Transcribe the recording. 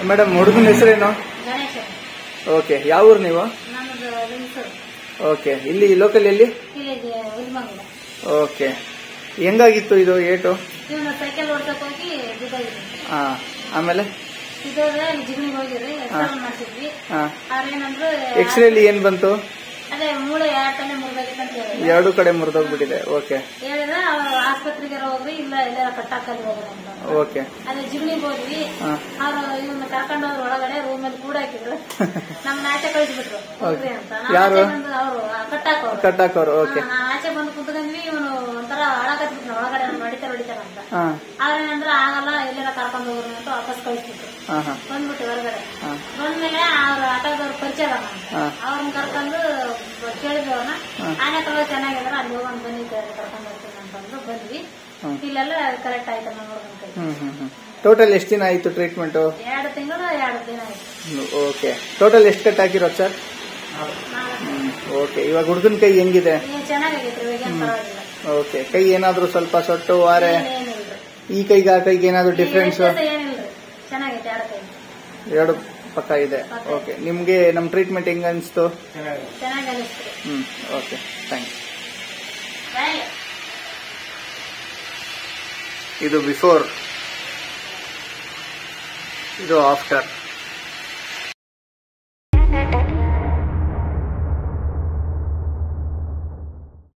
Madam ಹುಡುಗನ ಹೆಸರೇನು? Ganesha. Okay, ಯಾವ ಊರು ನೀವು? ನಮ್ಮದು ಲಿಂಗಸೂರು. ಓಕೆ, ಇಲ್ಲಿ ಲೋಕಲ್ ಎಲ್ಲಿ? ಇಲ್ಲಿ ಉಲ್ಮಂಗಲ. ಓಕೆ, ಹೆಂಗಾಗಿತ್ತು ಇದು ಏಟು? ಇವನು ಸೈಕಲ್ ಓಡ್ಸಕ್ ಹೋಗಿ ಬಿದ್ದೋಗಿದ್ವಿ. ಆಮೇಲೆ ಬಿದ್ದೋದ್ರೆ ಜಿಗಣಿಗೆ ಹೋಗಿರಿ, ಎಕ್ಸ್ರೇ ಮಾಡ್ಸಿದ್ವಿ. ಅವ್ರೇನಂದ್ರು ಎಕ್ಸ್ರೇಲಿ ಏನ್ ಬಂತು? ಅದೇ ಮೂಳೆ ಯಾಟನೆ ಮುರಿದಾಗಿತ್ತು ಅಂತ ಹೇಳಿದ್ರು. ಎರಡು ಕಡೆ ಮುರಿದೋಗ್ಬಿಟ್ಟಿದೆ. ಓಕೆ, ಹೇಳಿದ್ರೆ ಅವ್ರು ಆಸ್ಪತ್ರೆಗೆ ಹೋಗ್ರಿ, ಇಲ್ಲ ಎಲ್ಲಾರ ಕಟ್ಟಾಕಲ್ಲಿ ಹೋಗ್ರಿ ಅಂತ. ಓಕೆ, ಅದೇ ಜಿಗಣಿಗೆ ಹೋದ್ವಿ. ಅವ್ರು ಇವನ್ನ ಕರ್ಕೊಂಡು ಅವ್ರ ಒಳಗಡೆ ರೂಮಲ್ಲಿ ಕೂಡ ಹಾಕಿದ್ರು. ನಮ್ನ ಆಚೆ ಕಳಿಸ್ಬಿಟ್ರು ಹೋಗ್ರಿ ಅಂತ. ಯಾರು? ಅವರು ಕಟ್ಟಾಕೋರು. ಓಕೆ, ಆಚೆ ಬಂದು ಕುತ್ಕೊಂಡ್ವಿ. ಇವನು ಒಂಥರ ಹಾಳಾಕತ್ಬಿಟ್ರು ಒಳಗಡೆ, ಹೊಡಿತಾರ ಅಂತ. ಅವ್ರೇನಂದ್ರೆ ಆಗಲ್ಲ, ಎಲ್ಲಾರ ಕರ್ಕೊಂಡು ಹೋಗ್ರಿ ಅಂತ ವಾಪಸ್ ಕಳಿಸ್ಬಿಟ್ರು. ಬಂದ್ಬಿಟ್ಟು ಹೊರಗಡೆ ಬಂದ್ಮೇಲೆ ಅವ್ರ ಆಟೋದವ್ರ ಪರಿಚಯ ಅವ್ರನ್ನ ಕರ್ಕೊಂಡು ಕೇಳಿದ್ವಿ. ಅವ್ರನ್ನ ಆನೆ ಕಳ್ಳ ಚೆನ್ನಾಗಿದಾರ, ಅಲ್ಲಿ ಹೋಗೋಣ ಬನ್ನಿ ಕರ್ಕೊಂಡು ಹೋಗ್ತೀನಿ ಅಂತಂದು ಬಂದ್ವಿ. ಇಲ್ಲೆಲ್ಲ ಕರೆಕ್ಟ್ ಆಯ್ತು ನಮ್ಮ ಹುಡುಗನ ಕೈ. ಟೋಟಲ್ ಎಷ್ಟು ದಿನ ಆಯ್ತು ಟ್ರೀಟ್ಮೆಂಟ್? 2 ತಿಂಗಳು 2 ದಿನ ಆಯ್ತು. ಓಕೆ, ಟೋಟಲ್ ಎಷ್ಟು ಕಟ್ ಹಾಕಿರೋದು ಸರ್? ಓಕೆ, ಇವಾಗ ಹುಡುಗನ ಕೈ ಹೆಂಗಿದೆ? ಚೆನ್ನಾಗೈತ್ರಿ, ಇವಾಗ ಏನ್ ಪರವಾಗಿಲ್ಲ. ಓಕೆ, ಕೈ ಏನಾದ್ರು ಸ್ವಲ್ಪ ಸೊಟ್ಟು ವಾರೆ ಈ ಕೈಗೆ ಆ ಕೈಗೆ ಏನಾದ್ರು ಡಿಫ್ರೆನ್ಸ್? ಏನಿಲ್ರಿ, ಚೆನ್ನಾಗೈತೆ 2 ಕೈ. 2 ಪಕ್ಕ ಇದೆ. ಓಕೆ, ನಿಮ್ಗೆ ನಮ್ ಟ್ರೀಟ್ಮೆಂಟ್ ಹೆಂಗ ಅನ್ಸ್ತು? ಚೆನ್ನಾಗಿ ಅನಿಸ್ತು. Okay, thanks. ಇದು ಬಿಫೋರ್, ಇದು ಆಫ್ಟರ್.